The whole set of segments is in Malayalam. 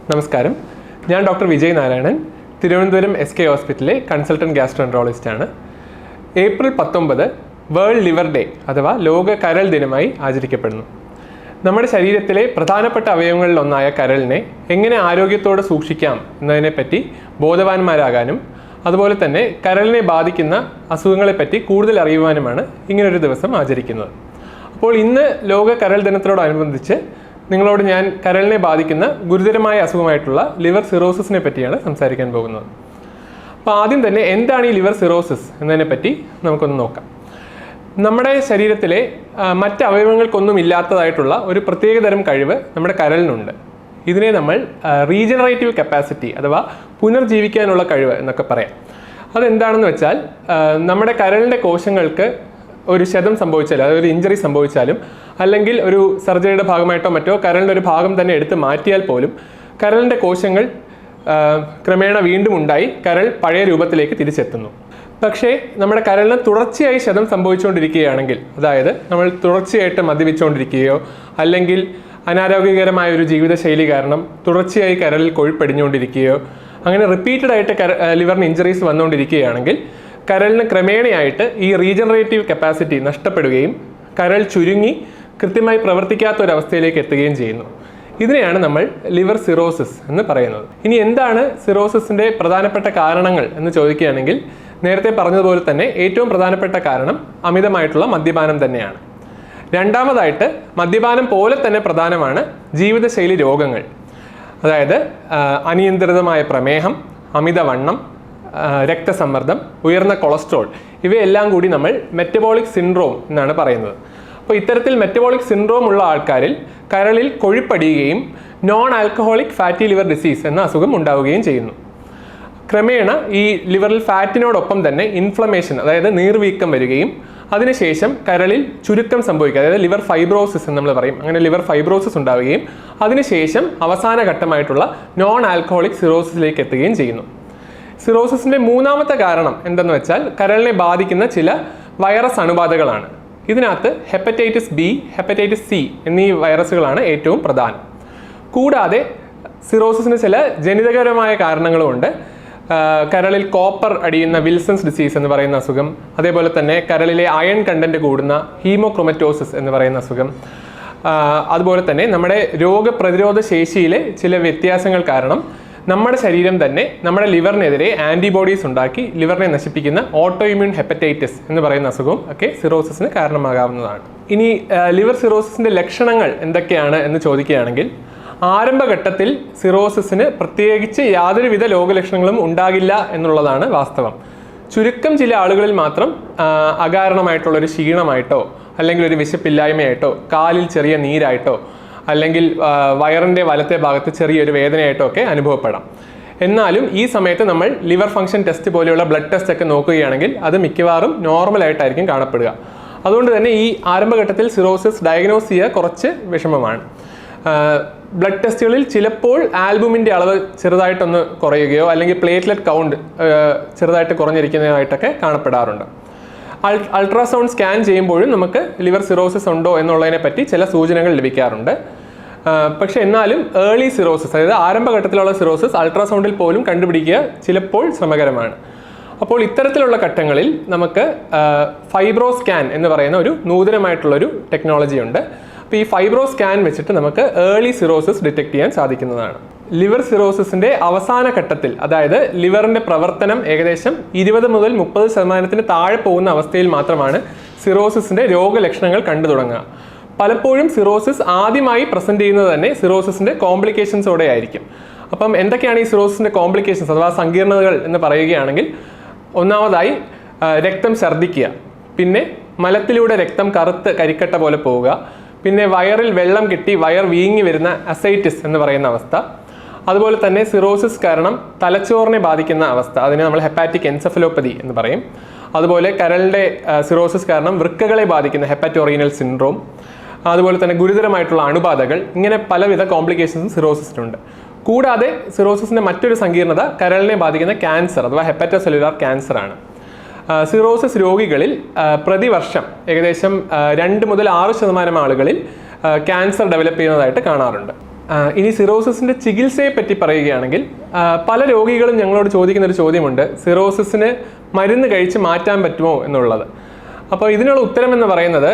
നമസ്കാരം, ഞാൻ ഡോക്ടർ വിജയ് നാരായണൻ, തിരുവനന്തപുരം SK ഹോസ്പിറ്റലിലെ കൺസൾട്ടൻറ്റ് ഗ്യാസ്ട്രോഎൻട്രോളജിസ്റ്റാണ്. ഏപ്രിൽ 19 വേൾഡ് ലിവർ ഡേ അഥവാ ലോക കരൾ ദിനമായി ആചരിക്കപ്പെടുന്നു. നമ്മുടെ ശരീരത്തിലെ പ്രധാനപ്പെട്ട അവയവങ്ങളിലൊന്നായ കരളിനെ എങ്ങനെ ആരോഗ്യത്തോടെ സൂക്ഷിക്കാം എന്നതിനെപ്പറ്റി ബോധവാന്മാരാകാനും അതുപോലെ തന്നെ കരളിനെ ബാധിക്കുന്ന അസുഖങ്ങളെപ്പറ്റി കൂടുതൽ അറിയുവാനുമാണ് ഇങ്ങനൊരു ദിവസം ആചരിക്കുന്നത്. അപ്പോൾ ഇന്ന് ലോക കരൾ ദിനത്തോടനുബന്ധിച്ച് നിങ്ങളോട് ഞാൻ കരളിനെ ബാധിക്കുന്ന ഗുരുതരമായ അസുഖമായിട്ടുള്ള ലിവർ സിറോസിസിനെ പറ്റിയാണ് സംസാരിക്കാൻ പോകുന്നത്. അപ്പോൾ ആദ്യം തന്നെ എന്താണ് ഈ ലിവർ സിറോസിസ് എന്നതിനെപ്പറ്റി നമുക്കൊന്ന് നോക്കാം. നമ്മുടെ ശരീരത്തിലെ മറ്റ് അവയവങ്ങൾക്കൊന്നും ഇല്ലാത്തതായിട്ടുള്ള ഒരു പ്രത്യേകതരം കഴിവ് നമ്മുടെ കരളിനുണ്ട്. ഇതിനെ നമ്മൾ റീജനറേറ്റീവ് കപ്പാസിറ്റി അഥവാ പുനർജീവിക്കാനുള്ള കഴിവ് എന്നൊക്കെ പറയാം. അതെന്താണെന്ന് വെച്ചാൽ നമ്മുടെ കരളിൻ്റെ കോശങ്ങൾക്ക് ഒരു ക്ഷതം സംഭവിച്ചാലും അതൊരു ഇഞ്ചറി സംഭവിച്ചാലും അല്ലെങ്കിൽ ഒരു സർജറിയുടെ ഭാഗമായിട്ടോ മറ്റോ കരളിൻ്റെ ഒരു ഭാഗം തന്നെ എടുത്ത് മാറ്റിയാൽ പോലും കരളിൻ്റെ കോശങ്ങൾ ക്രമേണ വീണ്ടും ഉണ്ടായി കരൾ പഴയ രൂപത്തിലേക്ക് തിരിച്ചെത്തുന്നു. പക്ഷേ നമ്മുടെ കരളിന് തുടർച്ചയായി ക്ഷതം സംഭവിച്ചുകൊണ്ടിരിക്കുകയാണെങ്കിൽ, അതായത് നമ്മൾ തുടർച്ചയായിട്ട് മദ്യപിച്ചുകൊണ്ടിരിക്കുകയോ അല്ലെങ്കിൽ അനാരോഗ്യകരമായ ഒരു ജീവിതശൈലി കാരണം തുടർച്ചയായി കരളിൽ കൊഴുപ്പടിഞ്ഞുകൊണ്ടിരിക്കുകയോ അങ്ങനെ റിപ്പീറ്റഡ് ആയിട്ട് ലിവറിന് ഇഞ്ചറീസ് വന്നുകൊണ്ടിരിക്കുകയാണെങ്കിൽ കരളിന് ക്രമേണയായിട്ട് ഈ റീജനറേറ്റീവ് കപ്പാസിറ്റി നഷ്ടപ്പെടുകയും കരൾ ചുരുങ്ങി കൃത്യമായി പ്രവർത്തിക്കാത്ത ഒരവസ്ഥയിലേക്ക് എത്തുകയും ചെയ്യുന്നു. ഇതിനെയാണ് നമ്മൾ ലിവർ സിറോസിസ് എന്ന് പറയുന്നത്. ഇനി എന്താണ് സിറോസിസിൻ്റെ പ്രധാനപ്പെട്ട കാരണങ്ങൾ എന്ന് ചോദിക്കുകയാണെങ്കിൽ, നേരത്തെ പറഞ്ഞതുപോലെ തന്നെ ഏറ്റവും പ്രധാനപ്പെട്ട കാരണം അമിതമായിട്ടുള്ള മദ്യപാനം തന്നെയാണ്. രണ്ടാമതായിട്ട് മദ്യപാനം പോലെ തന്നെ പ്രധാനമാണ് ജീവിതശൈലി രോഗങ്ങൾ, അതായത് അനിയന്ത്രിതമായ പ്രമേഹം, അമിതവണ്ണം, രക്തസമ്മർദ്ദം, ഉയർന്ന കൊളസ്ട്രോൾ, ഇവയെല്ലാം കൂടി നമ്മൾ മെറ്റബോളിക് സിൻഡ്രോം എന്നാണ് പറയുന്നത്. അപ്പോൾ ഇത്തരത്തിൽ മെറ്റബോളിക് സിൻഡ്രോം ഉള്ള ആൾക്കാരിൽ കരളിൽ കൊഴുപ്പടിയുകയും non alcoholic fatty liver disease എന്ന അസുഖം ഉണ്ടാവുകയും ചെയ്യുന്നു. ക്രമേണ ഈ ലിവറിൽ ഫാറ്റിനോടൊപ്പം തന്നെ ഇൻഫ്ലമേഷൻ, അതായത് നീർവീക്കം വരികയും അതിനുശേഷം കരളിൽ ചുരുക്കം സംഭവിക്കുക, അതായത് ലിവർ ഫൈബ്രോസിസ് എന്ന് നമ്മൾ പറയും, അങ്ങനെ ലിവർ ഫൈബ്രോസിസ് ഉണ്ടാവുകയും അതിനുശേഷം അവസാന ഘട്ടമായിട്ടുള്ള നോൺ ആൽക്കഹോളിക് സിറോസിസിലേക്ക് എത്തുകയും ചെയ്യുന്നു. സിറോസിസിൻ്റെ മൂന്നാമത്തെ കാരണം എന്തെന്ന് വെച്ചാൽ കരളിനെ ബാധിക്കുന്ന ചില വൈറസ് അണുബാധകളാണ്. ഇതിനകത്ത് ഹെപ്പറ്റൈറ്റിസ് ബി, ഹെപ്പറ്റൈറ്റിസ് സി എന്നീ വൈറസുകളാണ് ഏറ്റവും പ്രധാനം. കൂടാതെ സിറോസിസിന് ചില ജനിതകപരമായ കാരണങ്ങളുമുണ്ട്. കരളിൽ കോപ്പർ അടിയുന്ന വിൽസൺസ് ഡിസീസ് എന്ന് പറയുന്ന അസുഖം, അതേപോലെ തന്നെ കരളിലെ അയൺ കണ്ടന്റ് കൂടുന്ന ഹീമോക്രോമറ്റോസിസ് എന്ന് പറയുന്ന അസുഖം, അതുപോലെ തന്നെ നമ്മുടെ രോഗപ്രതിരോധ ശേഷിയിലെ ചില വ്യത്യാസങ്ങൾ കാരണം നമ്മുടെ ശരീരം തന്നെ നമ്മുടെ ലിവറിനെതിരെ ആൻറ്റിബോഡീസ് ഉണ്ടാക്കി ലിവറിനെ നശിപ്പിക്കുന്ന ഓട്ടോ ഇമ്മ്യൂൺ ഹെപ്പറ്റൈറ്റിസ് എന്ന് പറയുന്ന അസുഖവും ഒക്കെ സിറോസിസിന് കാരണമാകാവുന്നതാണ്. ഇനി ലിവർ സിറോസിസിൻ്റെ ലക്ഷണങ്ങൾ എന്തൊക്കെയാണ് എന്ന് ചോദിക്കുകയാണെങ്കിൽ, ആരംഭഘട്ടത്തിൽ സിറോസിസിന് പ്രത്യേകിച്ച് യാതൊരുവിധ രോഗലക്ഷണങ്ങളും ഉണ്ടാകില്ല എന്നുള്ളതാണ് വാസ്തവം. ചുരുക്കം ചില ആളുകളിൽ മാത്രം അകാരണമായിട്ടുള്ളൊരു ക്ഷീണമായിട്ടോ അല്ലെങ്കിൽ ഒരു വിശപ്പില്ലായ്മയായിട്ടോ കാലിൽ ചെറിയ നീരായിട്ടോ അല്ലെങ്കിൽ വയറിൻ്റെ വലത്തെ ഭാഗത്ത് ചെറിയൊരു വേദനയായിട്ടോ ഒക്കെ അനുഭവപ്പെടാം. എന്നാലും ഈ സമയത്ത് നമ്മൾ ലിവർ ഫംഗ്ഷൻ ടെസ്റ്റ് പോലെയുള്ള ബ്ലഡ് ടെസ്റ്റ് ഒക്കെ നോക്കുകയാണെങ്കിൽ അത് മിക്കവാറും നോർമലായിട്ടായിരിക്കും കാണപ്പെടുക. അതുകൊണ്ട് തന്നെ ഈ ആരംഭഘട്ടത്തിൽ സിറോസിസ് ഡയഗ്നോസ് ചെയ്യുക കുറച്ച് വിഷമമാണ്. ബ്ലഡ് ടെസ്റ്റുകളിൽ ചിലപ്പോൾ ആൽബുമിൻ്റെ അളവ് ചെറുതായിട്ടൊന്ന് കുറയുകയോ അല്ലെങ്കിൽ പ്ലേറ്റ്ലെറ്റ് കൗണ്ട് ചെറുതായിട്ട് കുറഞ്ഞിരിക്കുന്നതായിട്ടൊക്കെ കാണപ്പെടാറുണ്ട്. അൾട്രാസൗണ്ട് സ്കാൻ ചെയ്യുമ്പോഴും നമുക്ക് ലിവർ സിറോസിസ് ഉണ്ടോ എന്നുള്ളതിനെ പറ്റി ചില സൂചനകൾ ലഭിക്കാറുണ്ട്. പക്ഷെ എന്നാലും ഏർലി സിറോസിസ്, അതായത് ആരംഭഘട്ടത്തിലുള്ള സിറോസിസ് അൾട്രാസൗണ്ടിൽ പോലും കണ്ടുപിടിക്കുക ചിലപ്പോൾ ശ്രമകരമാണ്. അപ്പോൾ ഇത്തരത്തിലുള്ള ഘട്ടങ്ങളിൽ നമുക്ക് ഫൈബ്രോ സ്കാൻ എന്ന് പറയുന്ന ഒരു നൂതനമായിട്ടുള്ളൊരു ടെക്നോളജി ഉണ്ട്. അപ്പോൾ ഈ ഫൈബ്രോ സ്കാൻ വെച്ചിട്ട് നമുക്ക് ഏർലി സിറോസിസ് ഡിറ്റക്ട് ചെയ്യാൻ സാധിക്കുന്നതാണ്. ലിവർ സിറോസിസിൻ്റെ അവസാന ഘട്ടത്തിൽ, അതായത് ലിവറിൻ്റെ പ്രവർത്തനം ഏകദേശം 20 മുതൽ 30% താഴെ പോകുന്ന അവസ്ഥയിൽ മാത്രമാണ് സിറോസിസിൻ്റെ രോഗലക്ഷണങ്ങൾ കണ്ടു തുടങ്ങുക. പലപ്പോഴും സിറോസിസ് ആദ്യമായി പ്രസൻറ്റ് ചെയ്യുന്നത് തന്നെ സിറോസിസിൻ്റെ കോംപ്ലിക്കേഷൻസോടെ ആയിരിക്കും. അപ്പം എന്തൊക്കെയാണ് ഈ സിറോസിസിൻ്റെ കോംപ്ലിക്കേഷൻസ് അഥവാ സങ്കീർണതകൾ എന്ന് പറയുകയാണെങ്കിൽ, ഒന്നാമതായി രക്തം ഛർദ്ദിക്കുക, പിന്നെ മലത്തിലൂടെ രക്തം കറുത്ത് കരിക്കട്ട പോലെ പോവുക, പിന്നെ വയറിൽ വെള്ളം കെട്ടി വയർ വീങ്ങി വരുന്ന അസൈറ്റിസ് എന്ന് പറയുന്ന അവസ്ഥ, അതുപോലെ തന്നെ സിറോസിസ് കാരണം തലച്ചോറിനെ ബാധിക്കുന്ന അവസ്ഥ, അതിനെ നമ്മൾ ഹെപ്പാറ്റിക് എൻസെഫലോപ്പതി എന്ന് പറയും. അതുപോലെ കരളിൻ്റെ സിറോസിസ് കാരണം വൃക്കകളെ ബാധിക്കുന്ന ഹെപ്പറ്റോറീനൽ സിൻഡ്രോം, അതുപോലെ തന്നെ ഗുരുതരമായിട്ടുള്ള അണുബാധകൾ, ഇങ്ങനെ പലവിധ കോംപ്ലിക്കേഷൻസും സിറോസിസിനുണ്ട്. കൂടാതെ സിറോസിസിൻ്റെ മറ്റൊരു സങ്കീർണത കരളിനെ ബാധിക്കുന്ന ക്യാൻസർ അഥവാ ഹെപ്പറ്റോസെല്ലുലാർ ക്യാൻസർ ആണ്. സിറോസിസ് രോഗികളിൽ പ്രതിവർഷം ഏകദേശം 2 മുതൽ 6% ആളുകളിൽ ക്യാൻസർ ഡെവലപ്പ് ചെയ്യുന്നതായിട്ട് കാണാറുണ്ട്. ഇനി സിറോസിസിൻ്റെ ചികിത്സയെ പറ്റി പറയുകയാണെങ്കിൽ പല രോഗികളും ഞങ്ങളോട് ചോദിക്കുന്ന ഒരു ചോദ്യമുണ്ട്, സിറോസിസിന് മരുന്ന് കഴിച്ച് മാറ്റാൻ പറ്റുമോ എന്നുള്ളത്. അപ്പോൾ ഇതിനുള്ള ഉത്തരം എന്ന് പറയുന്നത്,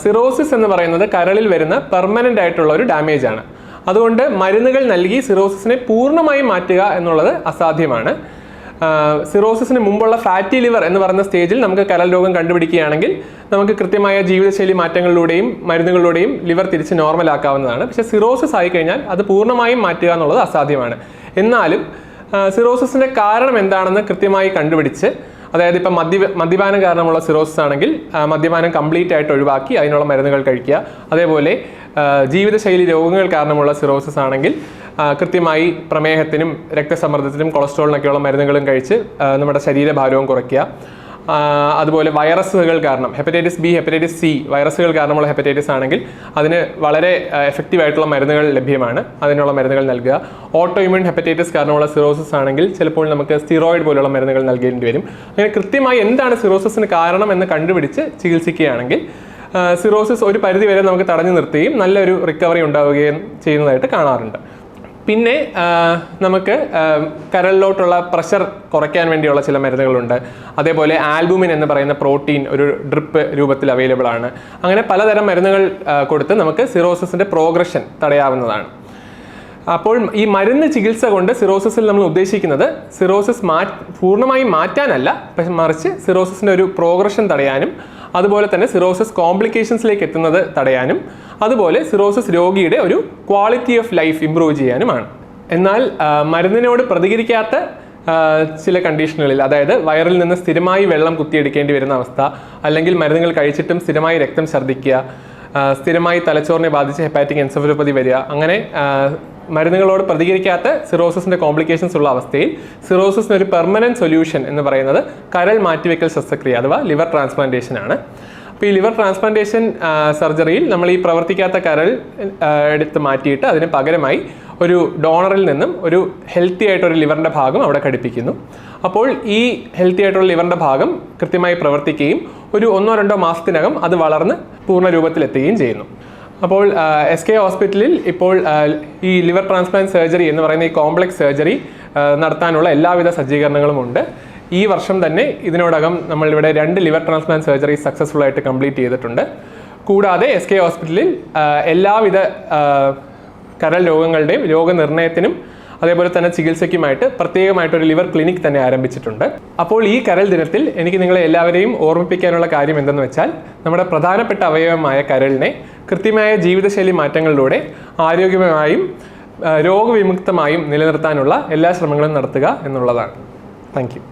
സിറോസിസ് എന്ന് പറയുന്നത് കരളിൽ വരുന്ന പെർമനൻ്റ് ആയിട്ടുള്ള ഒരു ഡാമേജ് ആണ്. അതുകൊണ്ട് മരുന്നുകൾ നൽകി സിറോസിസിനെ പൂർണ്ണമായും മാറ്റുക എന്നുള്ളത് അസാധ്യമാണ്. സിറോസിസിന് മുമ്പുള്ള ഫാറ്റി ലിവർ എന്ന് പറയുന്ന സ്റ്റേജിൽ നമുക്ക് കരൾ രോഗം കണ്ടുപിടിക്കുകയാണെങ്കിൽ നമുക്ക് കൃത്യമായ ജീവിതശൈലി മാറ്റങ്ങളിലൂടെയും മരുന്നുകളിലൂടെയും ലിവർ തിരിച്ച് നോർമൽ ആക്കാവുന്നതാണ്. പക്ഷേ സിറോസിസ് ആയിക്കഴിഞ്ഞാൽ അത് പൂർണ്ണമായും മാറ്റുക എന്നുള്ളത് അസാധ്യമാണ്. എന്നാലും സിറോസിസിൻ്റെ കാരണം എന്താണെന്ന് കൃത്യമായി കണ്ടുപിടിച്ച്, അതായത് ഇപ്പം മദ്യപാനം കാരണമുള്ള സിറോസിസ് ആണെങ്കിൽ മദ്യപാനം കംപ്ലീറ്റ് ആയിട്ട് ഒഴിവാക്കി അതിനുള്ള മരുന്നുകൾ കഴിക്കുക. അതേപോലെ ജീവിതശൈലി രോഗങ്ങൾ കാരണമുള്ള സിറോസിസ് ആണെങ്കിൽ കൃത്യമായി പ്രമേഹത്തിനും രക്തസമ്മർദ്ദത്തിനും കൊളസ്ട്രോളിനൊക്കെയുള്ള മരുന്നുകളും കഴിച്ച് നമ്മുടെ ശരീരഭാരവും കുറയ്ക്കുക. അതുപോലെ വൈറസുകൾ കാരണം ഹെപ്പറ്റൈറ്റിസ് ബി, ഹെപ്പറ്റൈറ്റിസ് സി വൈറസുകൾ കാരണമുള്ള ഹെപ്പറ്റൈറ്റിസ് ആണെങ്കിൽ അതിന് വളരെ എഫക്റ്റീവായിട്ടുള്ള മരുന്നുകൾ ലഭ്യമാണ്, അതിനുള്ള മരുന്നുകൾ നൽകുക. ഓട്ടോ ഇമ്യൂൺ ഹെപ്പറ്റൈറ്റിസ് കാരണമുള്ള സിറോസിസ് ആണെങ്കിൽ ചിലപ്പോൾ നമുക്ക് സ്റ്റിറോയിഡ് പോലുള്ള മരുന്നുകൾ നൽകേണ്ടി വരും. അങ്ങനെ കൃത്യമായി എന്താണ് സിറോസിസിന് കാരണം എന്ന് കണ്ടുപിടിച്ച് ചികിത്സിക്കുകയാണെങ്കിൽ സിറോസിസ് ഒരു പരിധി വരെ നമുക്ക് തടഞ്ഞു നിർത്തുകയും നല്ലൊരു റിക്കവറി ഉണ്ടാവുകയും ചെയ്യുന്നതായിട്ട് കാണാറുണ്ട്. പിന്നെ നമുക്ക് കരളിലോട്ടുള്ള പ്രഷർ കുറയ്ക്കാൻ വേണ്ടിയുള്ള ചില മരുന്നുകളുണ്ട്. അതേപോലെ ആൽബുമിൻ എന്ന് പറയുന്ന പ്രോട്ടീൻ ഒരു ഡ്രിപ്പ് രൂപത്തിൽ അവൈലബിൾ ആണ്. അങ്ങനെ പലതരം മരുന്നുകൾ കൊടുത്ത് നമുക്ക് സിറോസിസിൻ്റെ പ്രോഗ്രഷൻ തടയാവുന്നതാണ്. അപ്പോൾ ഈ മരുന്ന് ചികിത്സ കൊണ്ട് സിറോസിസിൽ നമ്മൾ ഉദ്ദേശിക്കുന്നത് സിറോസിസ് പൂർണ്ണമായും മാറ്റാനല്ല, പക്ഷെ മറിച്ച് സിറോസിസിൻ്റെ ഒരു പ്രോഗ്രഷൻ തടയാനും അതുപോലെ തന്നെ സിറോസിസ് കോംപ്ലിക്കേഷൻസിലേക്ക് എത്തുന്നത് തടയാനും അതുപോലെ സിറോസിസ് രോഗിയുടെ ഒരു ക്വാളിറ്റി ഓഫ് ലൈഫ് ഇംപ്രൂവ് ചെയ്യാനുമാണ്. എന്നാൽ മരുന്നിനോട് പ്രതികരിക്കാത്ത ചില കണ്ടീഷനുകളിൽ, അതായത് വയറിൽ നിന്ന് സ്ഥിരമായി വെള്ളം കുത്തിയെടുക്കേണ്ടി വരുന്ന അവസ്ഥ, അല്ലെങ്കിൽ മരുന്നുകൾ കഴിച്ചിട്ടും സ്ഥിരമായി രക്തം ഛർദ്ദിക്കുക, സ്ഥിരമായി തലച്ചോറിനെ ബാധിച്ച് ഹെപ്പാറ്റിക് എൻസെഫലോപ്പതി വരിക, അങ്ങനെ മരുന്നുകളോട് പ്രതികരിക്കാത്ത സിറോസിസിൻ്റെ കോംപ്ലിക്കേഷൻസ് ഉള്ള അവസ്ഥയിൽ സിറോസിസിന് ഒരു പെർമനൻറ്റ് സൊല്യൂഷൻ എന്ന് പറയുന്നത് കരൾ മാറ്റിവെക്കൽ ശസ്ത്രക്രിയ അഥവാ ലിവർ ട്രാൻസ്പ്ലാന്റേഷൻ ആണ്. അപ്പോൾ ഈ ലിവർ ട്രാൻസ്പ്ലാന്റേഷൻ സർജറിയിൽ നമ്മൾ ഈ പ്രവർത്തിക്കാത്ത കരൾ എടുത്ത് മാറ്റിയിട്ട് അതിന് പകരമായി ഒരു ഡോണറിൽ നിന്നും ഒരു ഹെൽത്തി ആയിട്ടൊരു ലിവറിൻ്റെ ഭാഗം അവിടെ ഘടിപ്പിക്കുന്നു. അപ്പോൾ ഈ ഹെൽത്തി ആയിട്ടുള്ള ലിവറിൻ്റെ ഭാഗം കൃത്യമായി പ്രവർത്തിക്കുകയും ഒരു 1-2 മാസത്തിനകം അത് വളർന്ന് പൂർണ്ണ രൂപത്തിലെത്തുകയും ചെയ്യുന്നു. അപ്പോൾ SK ഹോസ്പിറ്റലിൽ ഇപ്പോൾ ഈ ലിവർ ട്രാൻസ്പ്ലാന്റ് സർജറി എന്ന് പറയുന്ന ഈ കോംപ്ലക്സ് സർജറി നടത്താനുള്ള എല്ലാവിധ സജ്ജീകരണങ്ങളും ഉണ്ട്. ഈ വർഷം തന്നെ ഇതിനോടകം നമ്മളിവിടെ 2 ലിവർ ട്രാൻസ്പ്ലാന്റ് സർജറി സക്സസ്ഫുൾ ആയിട്ട് കംപ്ലീറ്റ് ചെയ്തിട്ടുണ്ട്. കൂടാതെ SK ഹോസ്പിറ്റലിൽ എല്ലാവിധ കരൾ രോഗങ്ങളുടെയും രോഗനിർണയത്തിനും അതേപോലെ തന്നെ ചികിത്സയ്ക്കുമായിട്ട് പ്രത്യേകമായിട്ടൊരു ലിവർ ക്ലിനിക് തന്നെ ആരംഭിച്ചിട്ടുണ്ട്. അപ്പോൾ ഈ കരൾ ദിനത്തിൽ എനിക്ക് നിങ്ങളെ എല്ലാവരെയും ഓർമ്മിപ്പിക്കാനുള്ള കാര്യം എന്തെന്ന് വെച്ചാൽ, നമ്മുടെ പ്രധാനപ്പെട്ട അവയവമായ കരളിനെ കൃത്യമായ ജീവിതശൈലി മാറ്റങ്ങളിലൂടെ ആരോഗ്യമായും രോഗവിമുക്തമായും നിലനിർത്താനുള്ള എല്ലാ ശ്രമങ്ങളും നടത്തുക എന്നുള്ളതാണ്. Thank you.